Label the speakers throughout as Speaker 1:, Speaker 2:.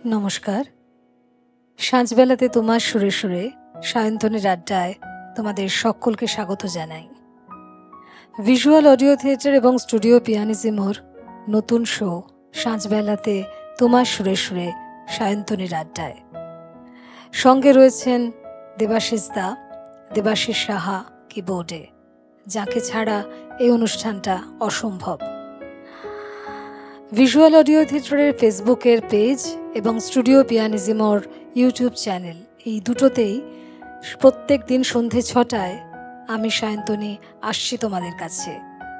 Speaker 1: নমস্কার। সাঁঝবেলাতে তোমার সুরে সুরে সায়ন্তনের আড্ডায় তোমাদের সকলকে স্বাগত জানাই। ভিজুয়াল অডিও থিয়েটার এবং স্টুডিও পিয়ানিজমোর নতুন শো সাঁঝবেলাতে তোমার সুরে সুরে সায়ন্তনের আড্ডায় সঙ্গে রয়েছেন দেবাশিস দা, দেবাশিস সাহা কিবোর্ডে, যাকে ছাড়া এই অনুষ্ঠানটা অসম্ভব। ভিজুয়াল অডিও থিয়েটারের ফেসবুকের পেজ এবং স্টুডিও পিয়ানিজমোর ইউটিউব চ্যানেল, এই দুটোতেই প্রত্যেক দিন সন্ধে 6টায় আমি সায়ন্তনী আসছি তোমাদের কাছে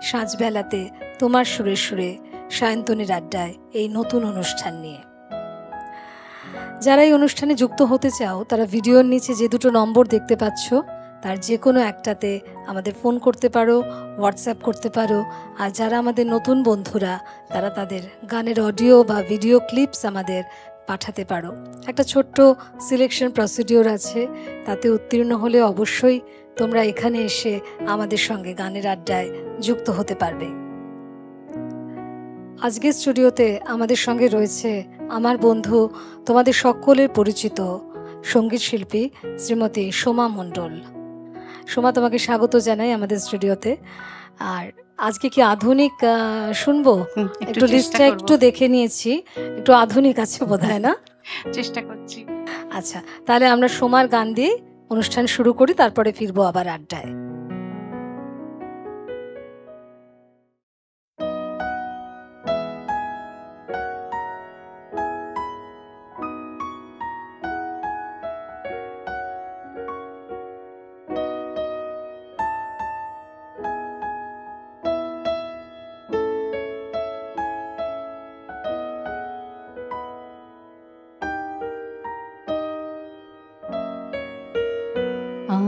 Speaker 1: সাঁঝবেলাতে তোমার সুরে সুরে সায়ন্তনীর আড্ডায় এই নতুন অনুষ্ঠান নিয়ে। যারা এই অনুষ্ঠানে যুক্ত হতে চাও তারা ভিডিওর নিচে যে দুটো নম্বর দেখতে পাচ্ছ তার যে কোনো একটাতে আমাদের ফোন করতে পারো, হোয়াটসঅ্যাপ করতে পারো। আর যারা আমাদের নতুন বন্ধুরা তারা তাদের গানের অডিও বা ভিডিও ক্লিপস আমাদের পাঠাতে পারো। একটা ছোট্ট সিলেকশন প্রসিডিওর আছে, তাতে উত্তীর্ণ হলে অবশ্যই তোমরা এখানে এসে আমাদের সঙ্গে গানের আড্ডায় যুক্ত হতে পারবে। আজকে স্টুডিওতে আমাদের সঙ্গে রয়েছে আমার বন্ধু, তোমাদের সকলের পরিচিত সঙ্গীত শিল্পী শ্রীমতী সোমা মণ্ডল। সোমা, তোমাকে স্বাগত জানাই আমাদের স্টুডিওতে। আর আজকে কি আধুনিক শুনবো? একটু লিস্টটা একটু দেখে নিয়েছি, একটু আধুনিক আছে বোধহয়, না?
Speaker 2: চেষ্টা করছি।
Speaker 1: আচ্ছা, তাহলে আমরা সোমার গান দিয়ে অনুষ্ঠান শুরু করি, তারপরে ফিরবো আবার আড্ডায়।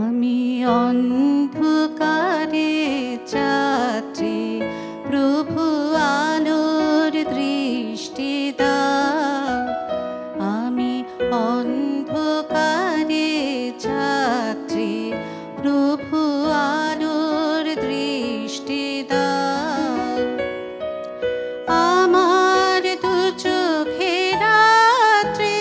Speaker 2: আমি অন্ধকারে যাত্রী, প্রভু আলোর দৃষ্টি দাও। আমি অন্ধকারে যাত্রী, প্রভু আলোর দৃষ্টি দাও। আমার দু চোখে রাত্রে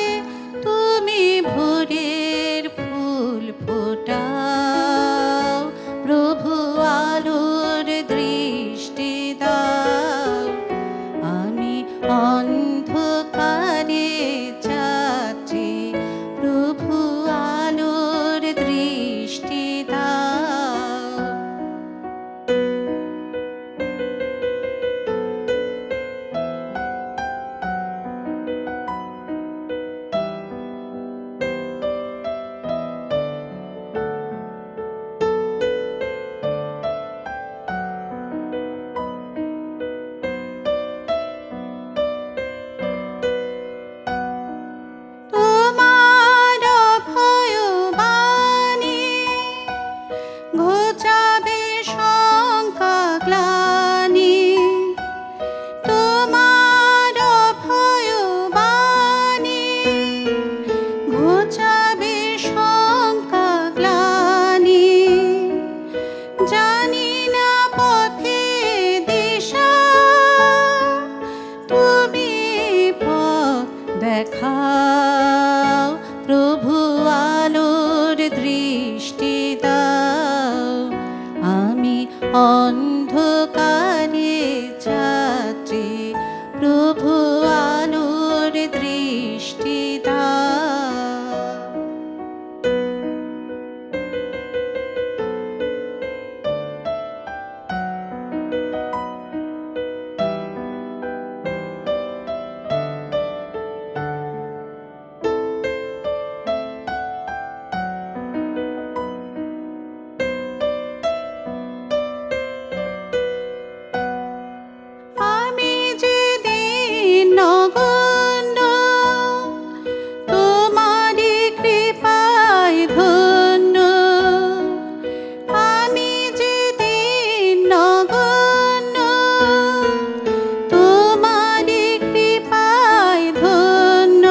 Speaker 2: তুমি ভোরের ফুল ফোটাও, প্রভু আলোর দৃষ্টি দাও। আমি অন্ধকারে যাচ্ছি, প্রভু আলোর দৃষ্টি দাও। তোমার ভয়বাণী ঘোচাবে শঙ্কা গ্লানি, তোমার ভয়বাণী ঘোচাবে শঙ্কা গ্লানি। জানি না পথে দিশা, তুমি পথ দেখাও, প্রভু আলোর দৃষ্টি দাও। আমি অন্ধকারে যাত্রী, প্রভু আলোর দৃষ্টি দাও। আমি যেদিন নগণ্য, তোমারই কৃপায় ধন্য। আমি যেদিন নগণ্য, তোমারই কৃপায় ধন্য।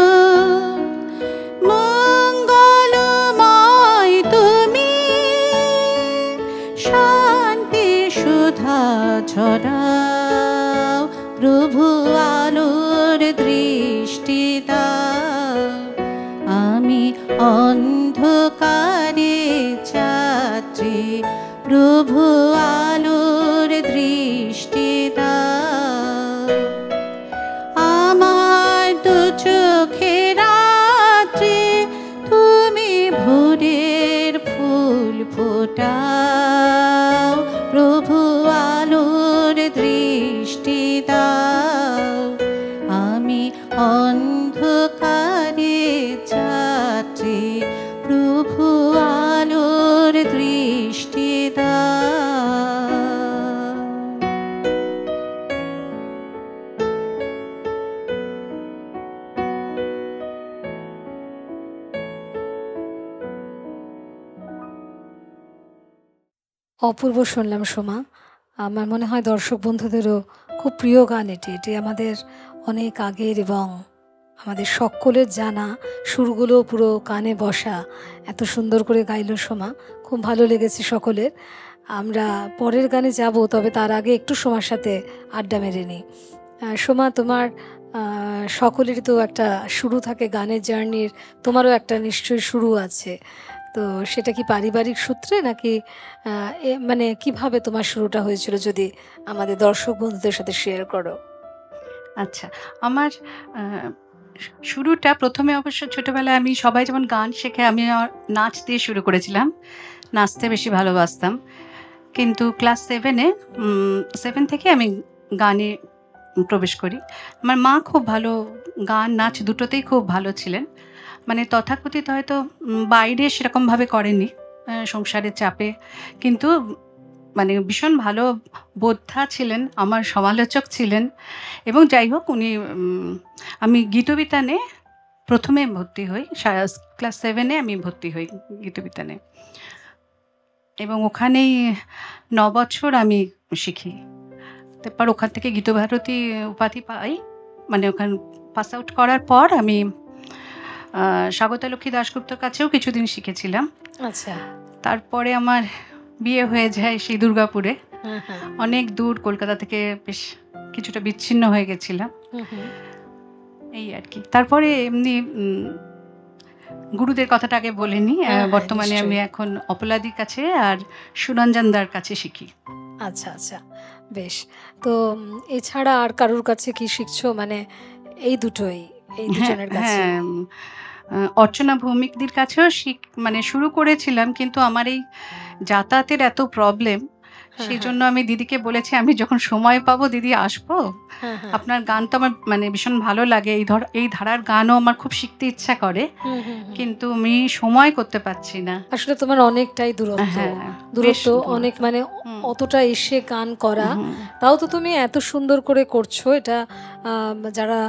Speaker 2: মঙ্গলময় তুমি, শান্তি সুধা ছড়াও, প্রভু আলোর দৃষ্টি দাও। অন্ধকারে যাত্রী প্রভু আলোর দৃষ্টি দাও। আমার দু চোখে রাত্রে তুমি ভোরের ফুল ফোটাও, প্রভু আলোর দৃষ্টি দাও। আমি অন্ধকারে যাত্রী প্রভু আলোর দৃষ্টি দাও।
Speaker 1: অপূর্ব শুনলাম সোমা। আমার মনে হয় দর্শক বন্ধুদেরও খুব প্রিয় গান এটি। এটি আমাদের অনেক আগের এবং আমাদের সকলের জানা সুরগুলো পুরো কানে বসা। এত সুন্দর করে গাইলো সোমা, খুব ভালো লেগেছে সকলের। আমরা পরের গানে যাব, তবে তার আগে একটু সোমার সাথে আড্ডা মেরে নিই। সোমা, তোমার সকলেরই তো একটা শুরু থাকে গানের জার্নির, তোমারও একটা নিশ্চয়ই শুরু আছে। তো সেটা কি পারিবারিক সূত্রে নাকি মানে কিভাবে তোমার শুরুটা হয়েছিল, যদি আমাদের দর্শক বন্ধুদের সাথে শেয়ার করো?
Speaker 3: আচ্ছা, আমার শুরুটা প্রথমে অবশ্য ছোটোবেলায় আমি সবাই যেমন গান শেখে, আমি নাচ দিয়ে শুরু করেছিলাম। নাচতে বেশি ভালোবাসতাম, কিন্তু ক্লাস 7 থেকে আমি গানে প্রবেশ করি। আমার মা খুব ভালো গান নাচ দুটোতেই খুব ভালো ছিলেন, মানে তথাকথিত হয়তো বাইরে সেরকমভাবে করেনি সংসারের চাপে, কিন্তু মানে ভীষণ ভালো বোদ্ধা ছিলেন, আমার সমালোচক ছিলেন। এবং যাই হোক, উনি আমি গীতবিতানে প্রথমে ভর্তি হই, ক্লাস 7 আমি ভর্তি হই গীতবিতানে, এবং ওখানেই 9 বছর আমি শিখি। তারপর ওখান থেকে গীতভারতী উপাধি পাই, মানে ওখান পাস আউট করার পর আমি স্বাগতা লক্ষ্মী দাশগুপ্তর কাছেও কিছুদিন শিখেছিলাম।
Speaker 1: আচ্ছা।
Speaker 3: তারপরে আমার বিয়ে হয়ে যায় সেই দুর্গাপুরে, অনেক দূর, কলকাতা থেকে বেশ কিছুটা বিচ্ছিন্ন হয়ে গেছিলাম, এই আর কি। তারপরে এমনি গুরুদের কথাটা আগে বলে নিই। বর্তমানে আমি এখন অপলাদির কাছে আর সুরঞ্জনদার কাছে শিখি।
Speaker 1: আচ্ছা আচ্ছা, বেশ। তো এছাড়া আর কারোর কাছে কি শিখছো? মানে এই দুটোই, এই দুজনের কাছে?
Speaker 3: হ্যাঁ, অর্চনা ভৌমিকদের কাছেও মানে শুরু করেছিলাম, কিন্তু আমার এই যাতায়াতের এত প্রবলেম, সেই জন্য আমি দিদিকে বলেছি আমি যখন সময় পাবো দিদি আসবো, আপনার গান তো আমার মানে ভীষণ ভালো লাগে, এই ধারার গানও আমার খুব শিখতে ইচ্ছা করে, কিন্তু আমি সময় করতে পারছি না।
Speaker 1: আসলে তোমার অনেকটাই দূরত্ব, অনেক, মানে অতটা এসে গান করা, তাও তো তুমি এত সুন্দর করে করছো। এটা যারা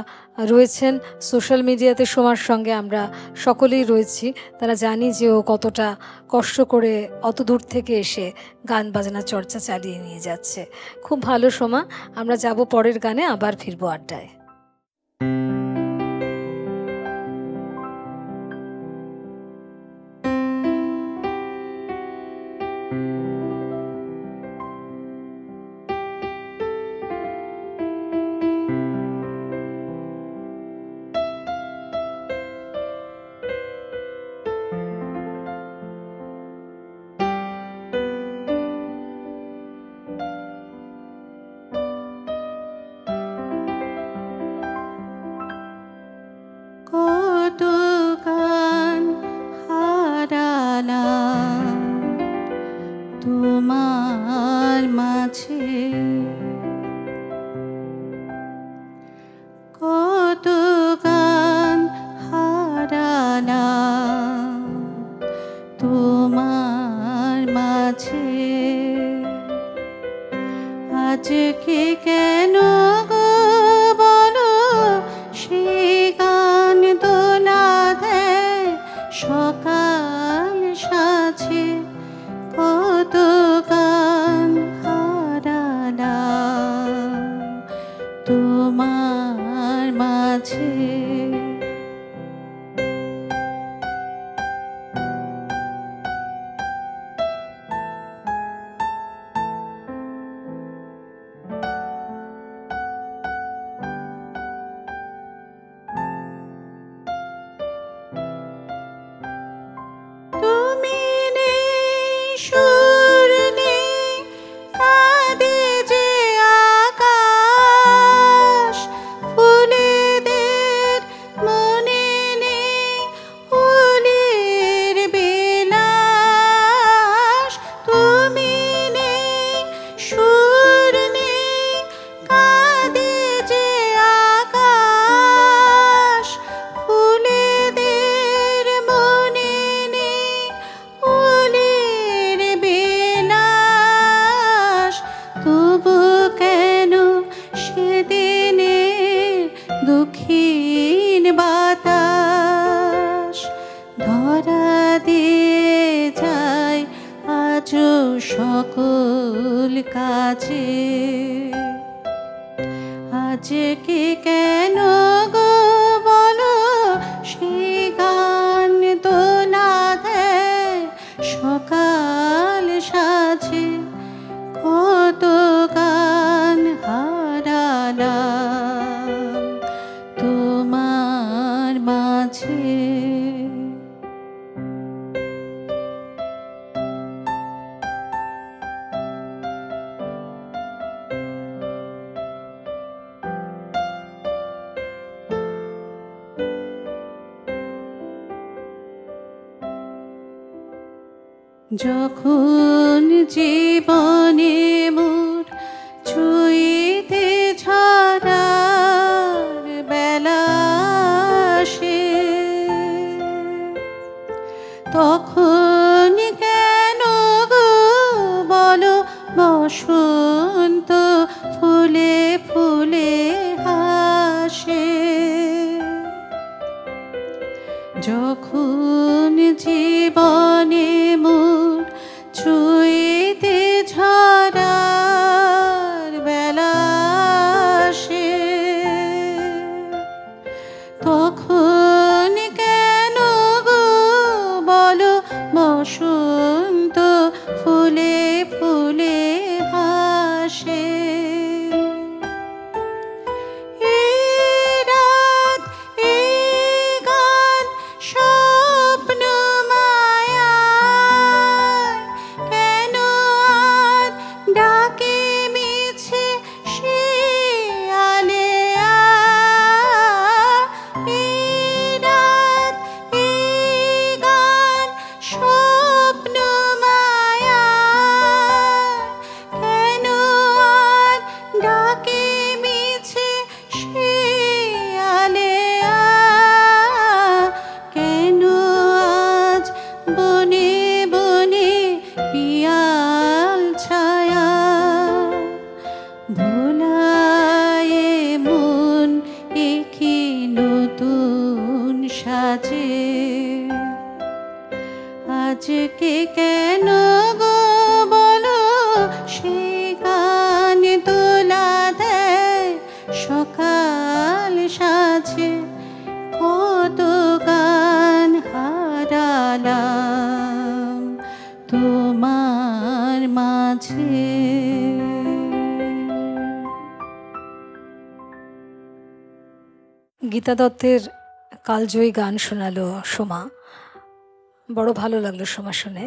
Speaker 1: রয়েছেন সোশ্যাল মিডিয়াতে সোমার সঙ্গে, আমরা সকলেই রয়েছি, তারা জানি যে ও কতটা কষ্ট করে অত দূর থেকে এসে গান বাজনা চর্চা চালিয়ে নিয়ে যাচ্ছে। খুব ভালো সোমা, আমরা যাব পরের গানে, আবার ফিরবো আড্ডায়।
Speaker 2: তোমার মাঝে কত গান হারালাম, তোমার মাঝে আজকে কেন গো বলো সেই গান দোলা দেয় সকাল সাজে, কত গান হারালাম তোমার মাঝে। দক্ষিণ বাতাস ধরা দিয়ে যায় আজও সকল কাজে। আজকে কেন গো বলো সে গান দোলা দেয় সকাল সাজে। কত গান হারালাম তোমার মাঝে। যখন জীবনে মোর ছুঁইতে ঝরার বেলা আসে, তখন কেন গো বলো বসন্ত ফুলে ফুলে হাসে। যখন জীবনে মোর ছুঁইতে ঝরার বেলা আসে, তখন কেন গো বলো বসন্ত ফুলে ফুলে হাসে। আজকে কেন গো বলো সে গান দোলা দেয় সকাল সাজে। কত গান হারালাম তোমার মাঝে।
Speaker 1: গীতা দত্তের কালজয়ী গান শোনালো সোমা, বড় ভালো লাগলো সোমা শুনে।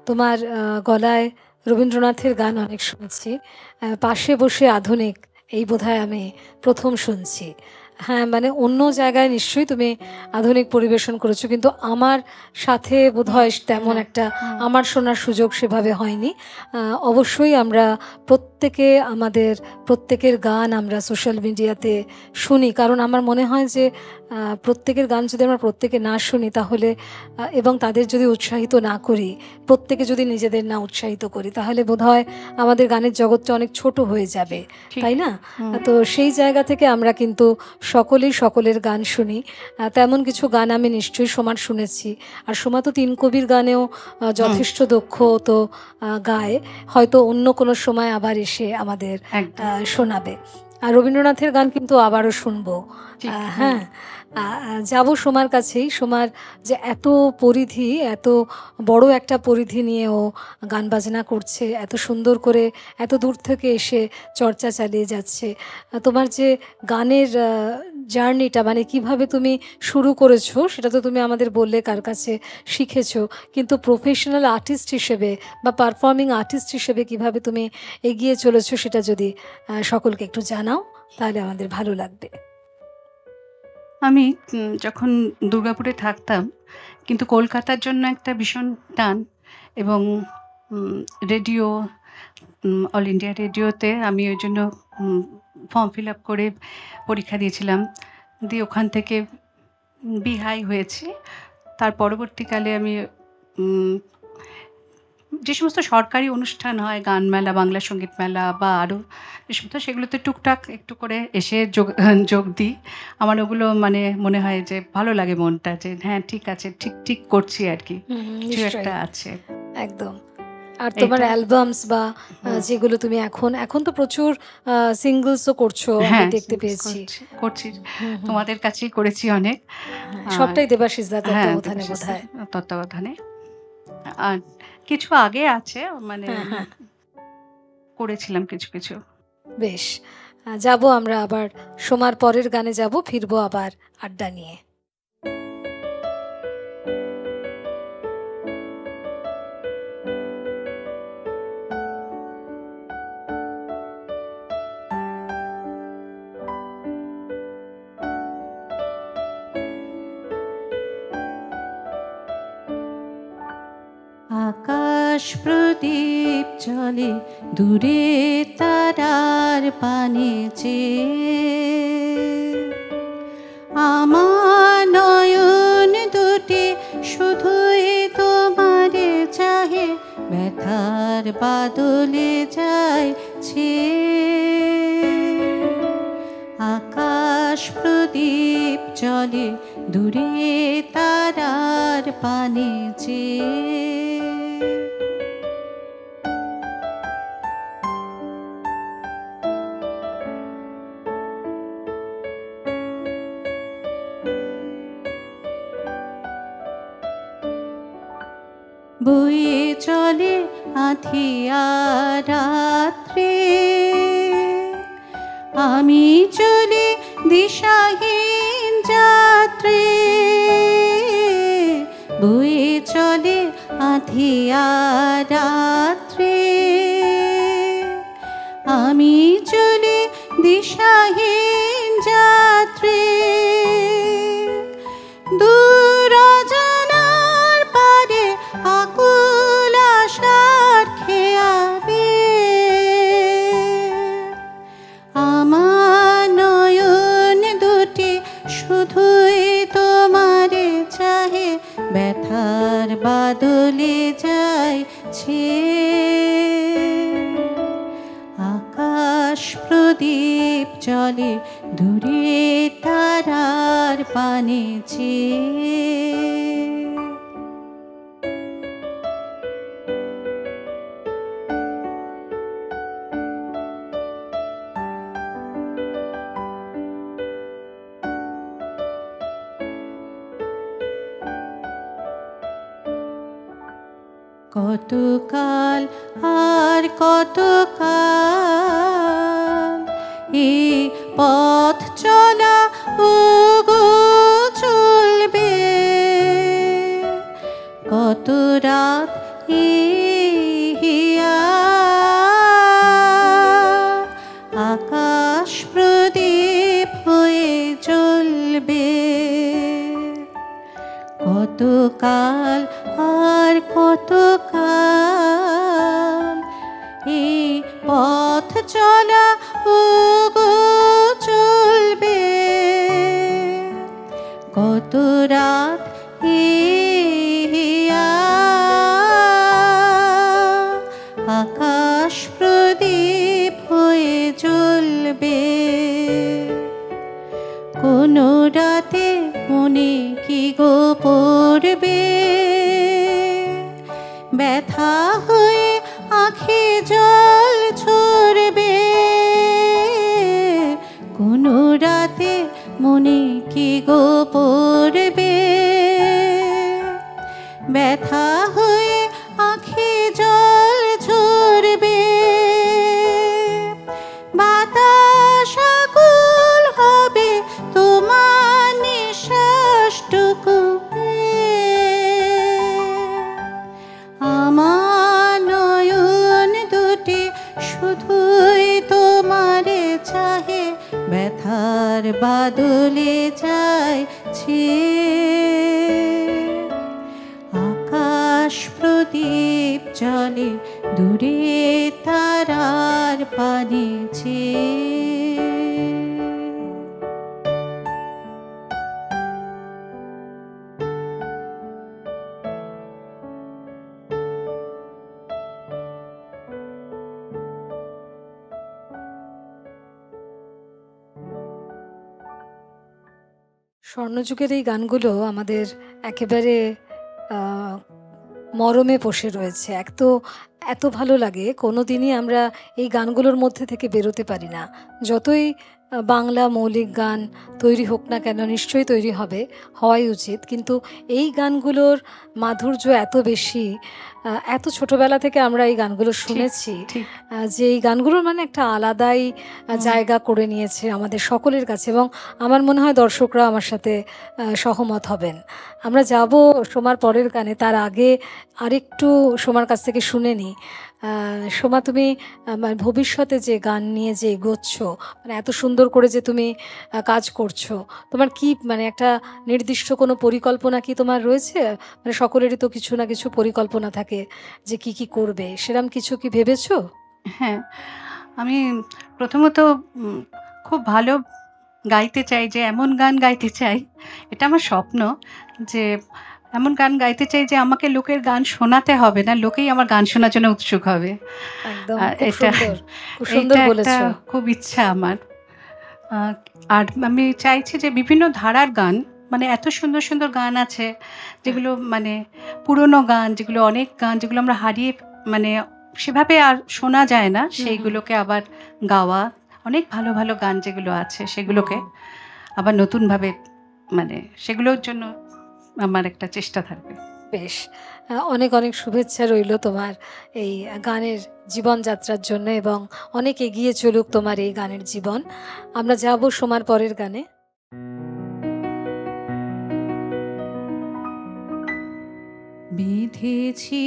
Speaker 1: তোমার গলায় রবীন্দ্রনাথের গান অনেক শুনেছি, পাশে বসে আধুনিক এই বোধহয় আমি প্রথম শুনছি। হ্যাঁ, মানে অন্য জায়গায় নিশ্চয়ই তুমি আধুনিক পরিবেশন করেছো, কিন্তু আমার সাথে বোধহয় তেমন একটা আমার শোনার সুযোগ সেভাবে হয়নি। অবশ্যই আমরা প্রত্যেকে আমাদের প্রত্যেকের গান আমরা সোশ্যাল মিডিয়াতে শুনি, কারণ আমার মনে হয় যে প্রত্যেকের গান যদি আমরা প্রত্যেকে না শুনি তাহলে এবং তাদের যদি উৎসাহিত না করি, প্রত্যেকে যদি নিজেদের না উৎসাহিত করি, তাহলে বোধহয় আমাদের গানের জগৎটা অনেক ছোট হয়ে যাবে, তাই না? তো সেই জায়গা থেকে আমরা কিন্তু সকলেই সকলের গান শুনি। তেমন কিছু গান আমি নিশ্চয়ই সোমার শুনেছি। আর সোমা তো তিন কবির গানেও যথেষ্ট দক্ষ, তো গায়, হয়তো অন্য কোনো সময় আবার এসে আমাদের শোনাবে। আর রবীন্দ্রনাথের গান কিন্তু আবারও শুনবো। হ্যাঁ, যাব সোমার কাছেই। সোমার যে এত পরিধি, এত বড় একটা পরিধি নিয়ে ও গান বাজনা করছে, এত সুন্দর করে এত দূর থেকে এসে চর্চা চালিয়ে যাচ্ছে। তোমার যে গানের জার্নিটা, মানে কিভাবে তুমি শুরু করেছো সেটা তো তুমি আমাদের বললে কার কাছে শিখেছো, কিন্তু প্রফেশনাল আর্টিস্ট হিসেবে বা পারফর্মিং আর্টিস্ট হিসেবে কিভাবে তুমি এগিয়ে চলেছো সেটা যদি সকলকে একটু জানাও তাহলে আমাদের ভালো লাগবে।
Speaker 3: আমি যখন দুর্গাপুরে থাকতাম, কিন্তু কলকাতার জন্য একটা ভীষণ টান, এবং রেডিও, অল ইন্ডিয়া রেডিওতে আমি ওই জন্য ফর্ম ফিল আপ করে পরীক্ষা দিয়েছিলাম, দিয়ে ওখান থেকে বিহাই হয়েছি। তার পরবর্তীকালে আমি যে সমস্ত সরকারি অনুষ্ঠান হয়, গান মেলা, বাংলা সঙ্গীত মেলা বা আরও যে সমস্ত, সেগুলোতে টুকটাক একটু করে এসে যোগ দিই। আমার ওগুলো মানে মনে হয় যে ভালো লাগে মনটা, যে হ্যাঁ ঠিক আছে, ঠিক ঠিক করছি আর কি, কিছু
Speaker 1: নিশ্চয়ই,
Speaker 3: একটা আছে।
Speaker 1: একদম। আর তোমার
Speaker 3: এইটা।
Speaker 1: অ্যালবামস বা যেগুলো তুমি এখন তো প্রচুর সিঙ্গলসও করছো, আমি
Speaker 3: হ্যাঁ,
Speaker 1: দেখতে পেয়েছি।
Speaker 3: করছি। তোমাদের কাছেই করেছি অনেক। আর
Speaker 1: সবটাই দেবাশিস দার
Speaker 3: হ্যাঁ,
Speaker 1: তত্ত্বাবধানে বোধহয়।
Speaker 3: তত্ত্বাবধানে। আর কিছু আগে আছে, মানে
Speaker 1: হ্যাঁ।
Speaker 3: করেছিলাম কিছু কিছু।
Speaker 1: বেশ, যাব আমরা আবার সোমার পরের গানে যাব, ফিরবো আবার আড্ডা নিয়ে।
Speaker 2: আকাশ প্রদীপ জলে দূরে তারার পানে চেয়ে, আমার নয়ন দুটি শুধুই তোমারে চাহে, ব্যথার বাদলে যায় আকাশ প্রদীপ জলে দূরে তারার পানে চেয়ে। বয়ে চলে আঁধিয়া রাত্রে, আমি চলে দিশাহীন যাত্রে। বয়ে চলে আঁধিয়া রাত্রে, আমি চলে দিশাহীন যাত্রে। দূর অজানার পারে আকুল আশার খেয়াবে, আমার নয়ন দুটি শুধুই তোমারে চাহে, ব্যথার বাদলে যায় আকাশ প্রদীপ জলে দূরে তারার পানে চেয়ে। কতকাল আর কতকাল এ পথ চলা ওগো চলবে, কত রাত হিয়া আকাশ প্রদীপ হয়ে জ্বলবে। কতকাল আর কতকাল এই পথ চলা ওগো চলবে, কত রাত হিয়া আকাশ প্রদীপ হয়ে জ্বলবে। কোন রাতে মনে কি গো পড়বে, ব্যথা হয়ে আঁখে জল ঝরবে। কোন রাতে মনে কি গো পড়বে, ব্যথা হয়ে আঁখে জল ঝরবে। বাতাস আকুল হবে তোমার নিঃশ্বাসটুকু, আমার নয়ন দুটি শুধুই তোমারে চাহে, ব্যথার বাদলে যায় আকাশ প্রদীপ জলে দূরে তারার পানে চেয়ে।
Speaker 1: স্বর্ণযুগের এই গানগুলো আমাদের একেবারে আহ, মরমে বসে রয়েছে। এত ভালো লাগে, কোনো দিনই আমরা এই গানগুলোর মধ্যে থেকে বেরোতে পারি না। যতই বাংলা মৌলিক গান তৈরি হোক না কেন, নিশ্চয়ই তৈরি হবে, হওয়াই উচিত, কিন্তু এই গানগুলোর মাধুর্য এত বেশি। এত ছোটবেলা থেকে আমরা এই গানগুলো শুনেছি,
Speaker 3: ঠিক।
Speaker 1: যে এই গানগুলোর মানে একটা আলাদাই জায়গা করে নিয়েছে আমাদের সকলের কাছে, এবং আমার মনে হয় দর্শকরা আমার সাথে সহমত হবেন। আমরা যাব সোমার পরের গানে, তার আগে আরেকটু সোমার কাছ থেকে শুনে নিই। সোমা, তুমি মানে ভবিষ্যতে যে গান নিয়ে যে এগোচ্ছ, মানে এত সুন্দর করে যে তুমি কাজ করছো, তোমার কি মানে একটা নির্দিষ্ট কোনো পরিকল্পনা কি তোমার রয়েছে? মানে সকলেরই তো কিছু না কিছু পরিকল্পনা থাকে যে কি কি করবে, সেরকম কিছু কি ভেবেছো?
Speaker 3: হ্যাঁ, আমি প্রথমত খুব ভালো গাইতে চাই, যে এমন গান গাইতে চাই, এটা আমার স্বপ্ন, যে এমন গান গাইতে চাই যে আমাকে লোকের গান শোনাতে হবে না, লোকেই আমার গান শোনার জন্য উৎসুক হবে।
Speaker 1: একদম,
Speaker 3: এটা
Speaker 1: খুব সুন্দর
Speaker 3: এটা একটা
Speaker 1: বলেছো।
Speaker 3: খুব ইচ্ছা আমার। আর আমি চাইছি যে বিভিন্ন ধারার গান, মানে এত সুন্দর সুন্দর গান আছে যেগুলো মানে পুরনো গান, যেগুলো অনেক গান যেগুলো আমরা হারিয়ে মানে সেভাবে আর শোনা যায় না, সেইগুলোকে আবার গাওয়া, অনেক ভালো ভালো গান যেগুলো আছে সেগুলোকে আবার নতুনভাবে মানে সেগুলোর জন্য আমার একটা চেষ্টা থাকবে।
Speaker 1: বেশ, অনেক অনেক শুভেচ্ছা রইল তোমার এই গানের জীবনযাত্রার জন্য, এবং অনেক এগিয়ে চলুক তোমার এই গানের জীবন। আমরা যাব সোমার পরের গানে।
Speaker 2: বিঁধেছি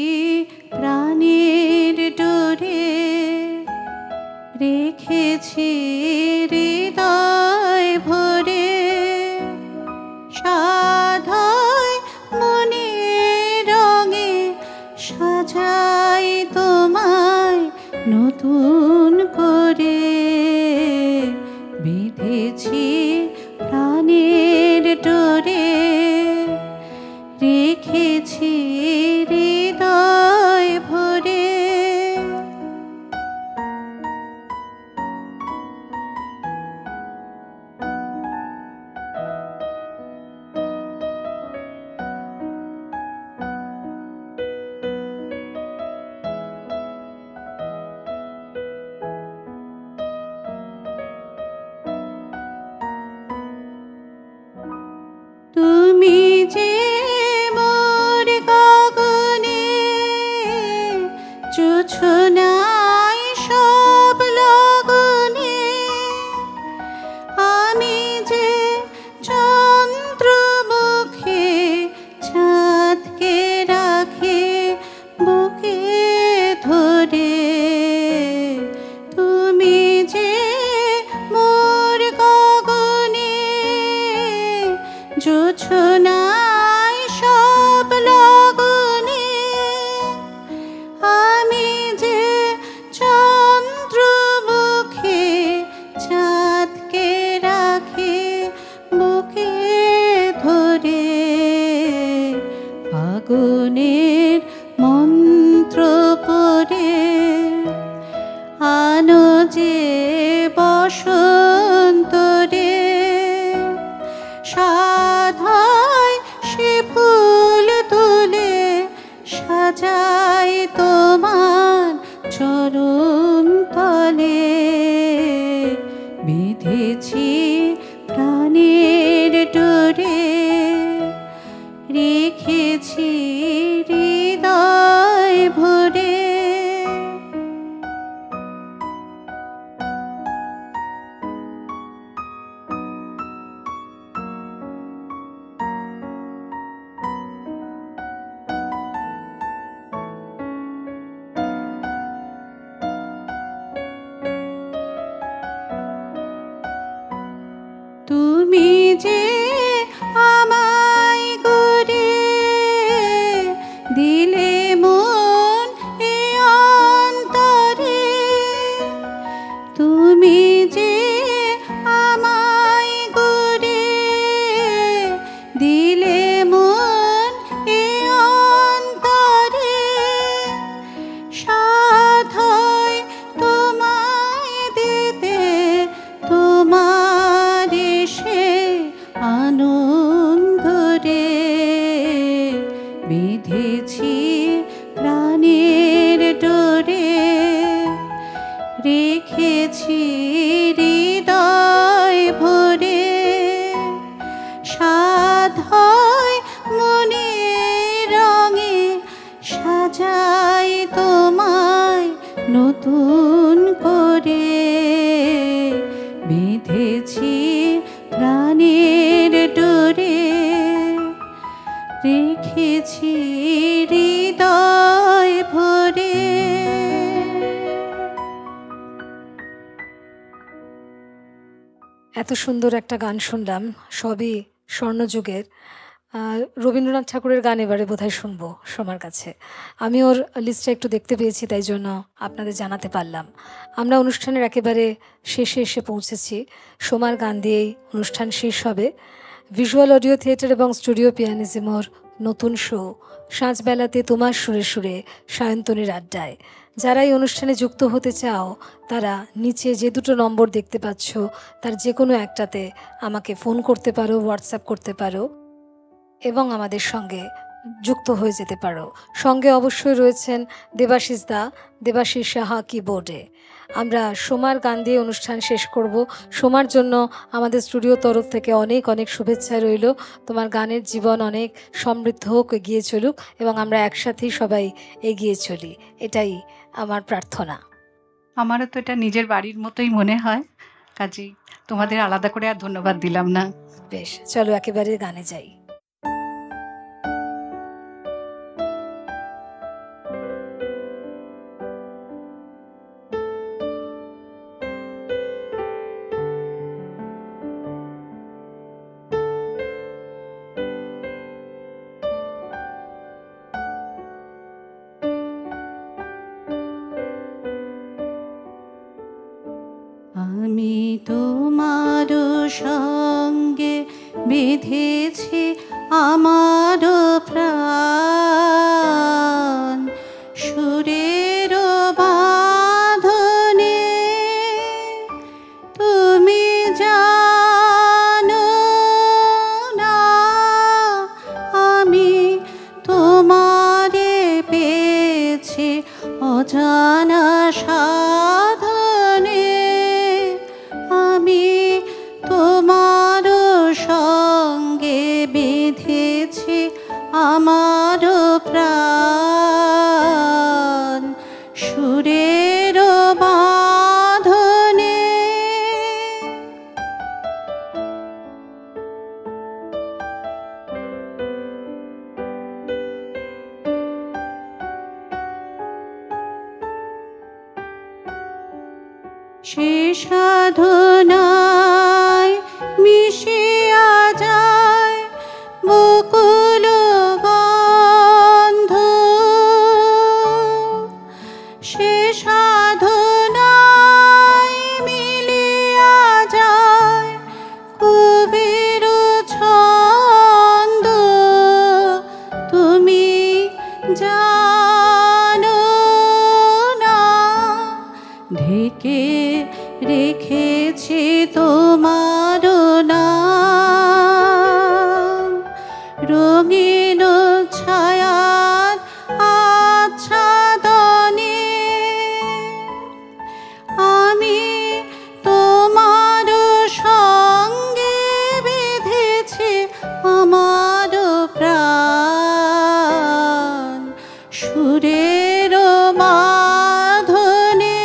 Speaker 2: প্রাণের ডোরে, রেখেছি হৃদয় ভরে, সাধায় মনে রঙে সাজাই তোমায় নতুন করে। বিঁধেছি প্রাণের ডোরে, রেখেছি হৃদয় ভরে। তুমি যে মোর গগনে জোছনাই সব লগনে, আমি যে চন্দ্রমুখে চাঁদকে রাখে বুকে ধরে। তুমি যে মোর গগনে জোছনাই সব লগনে, আমি যে চন্দ্রমুখে চাঁদকে রাখে বুকে ধরে। ফাগুনের মন্ত্র পড়ে আনো যে বসন্ত রে, সাধায় সে ফুল তুলে সাজাই তোমার চরণ তলে। বিঁধেছি প্রাণের ডোরে, রেখেছি হৃদয় ভরে। তুমি যে আমায় গড়ে দিলে মন এ অন্তরে, তুমি যে আমায় গড়ে দিলে মন এ অন্তরে, সাধায় তোমায় দিতে তোমার এসে বেঁধেছি হৃদয় ভরে।
Speaker 1: এত সুন্দর একটা গান শুনলাম, সবই স্বর্ণযুগের। রবীন্দ্রনাথ ঠাকুরের গান এবারে বোধহয় শুনবো সোমার কাছে। আমি ওর লিস্টটা একটু দেখতে পেয়েছি, তাই জন্য আপনাদের জানাতে পারলাম। আমরা অনুষ্ঠানের একেবারে শেষে এসে পৌঁছেছি। সোমার গান দিয়েই অনুষ্ঠান শেষ হবে। ভিজুয়াল অডিও থিয়েটার এবং স্টুডিও পিয়ানিজমোর নতুন শো সাঁঝবেলাতে তোমার সুরে সুরে সায়ন্তনীর আড্ডায়। যারা এই অনুষ্ঠানে যুক্ত হতে চাও তারা নিচে যে দুটো নম্বর দেখতে পাচ্ছ তার যে কোনো একটাতে আমাকে ফোন করতে পারো, হোয়াটসঅ্যাপ করতে পারো এবং আমাদের সঙ্গে যুক্ত হয়ে যেতে পারো। সঙ্গে অবশ্যই রয়েছেন দেবাশিস দা, দেবাশিস সাহা কিবোর্ডে। আমরা সোমার গান দিয়ে অনুষ্ঠান শেষ করব। সোমার জন্য আমাদের স্টুডিও তরফ থেকে অনেক অনেক শুভেচ্ছা রইল। তোমার গানের জীবন অনেক সমৃদ্ধ হোক, এগিয়ে চলুক এবং আমরা একসাথেই সবাই এগিয়ে চলি, এটাই আমার প্রার্থনা।
Speaker 3: আমারও তো এটা নিজের বাড়ির মতোই মনে হয়, কাজেই তোমাদের আলাদা করে আর ধন্যবাদ দিলাম না।
Speaker 1: বেশ, চলো একেবারে গানে যাই।
Speaker 2: আমি তোমার সঙ্গে বেঁধেছি আমার প্রাণ, সুরের বাঁধনে তুমি জানো না আমি তোমারে পেয়েছি অজানা সাধনে। আমি তোমার সঙ্গে বেঁধেছি আমার প্রাণ, সুরের বাঁধনে। সে সাধনায় মিশিয়া যায় বকুল গন্ধ, সে সাধনায় মিলিয়া যায় কবির ছন্দ। তুমি জানো না ঢেকে রেখেছি তোমার নাম, রঙিন ছায়ার আচ্ছাদনে। আমি তোমার সঙ্গে বেঁধেছি আমার প্রাণ, সুরের বাঁধনে।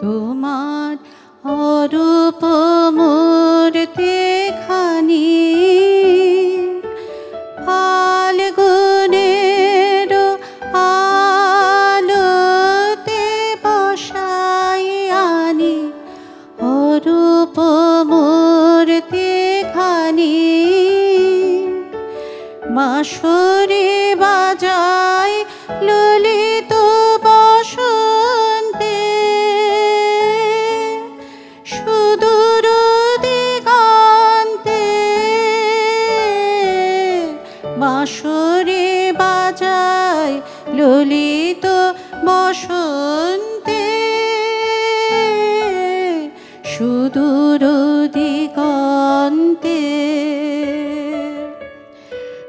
Speaker 2: তোমার অরূপ মূর্তি খানি ফাল্গুনের আলোতে বসাই আনি, অরূপ মূর্তি খানি বাঁশরি বাজায় ললিত বসন্তে। সুদূর দিগন্তে বাঁশরি বাজায় ললিত বসন্তে। সুদূর দিগন্তে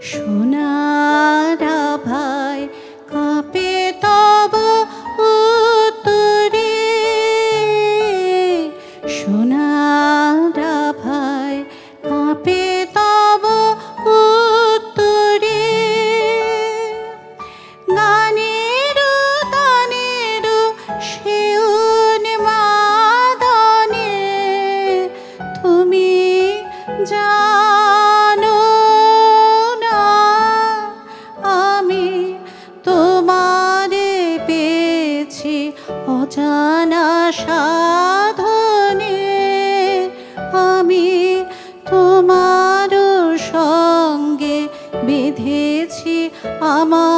Speaker 2: সোনার আভায় কাঁপে তব উত্তরে, সোনার আভায় কাঁপে তব আমার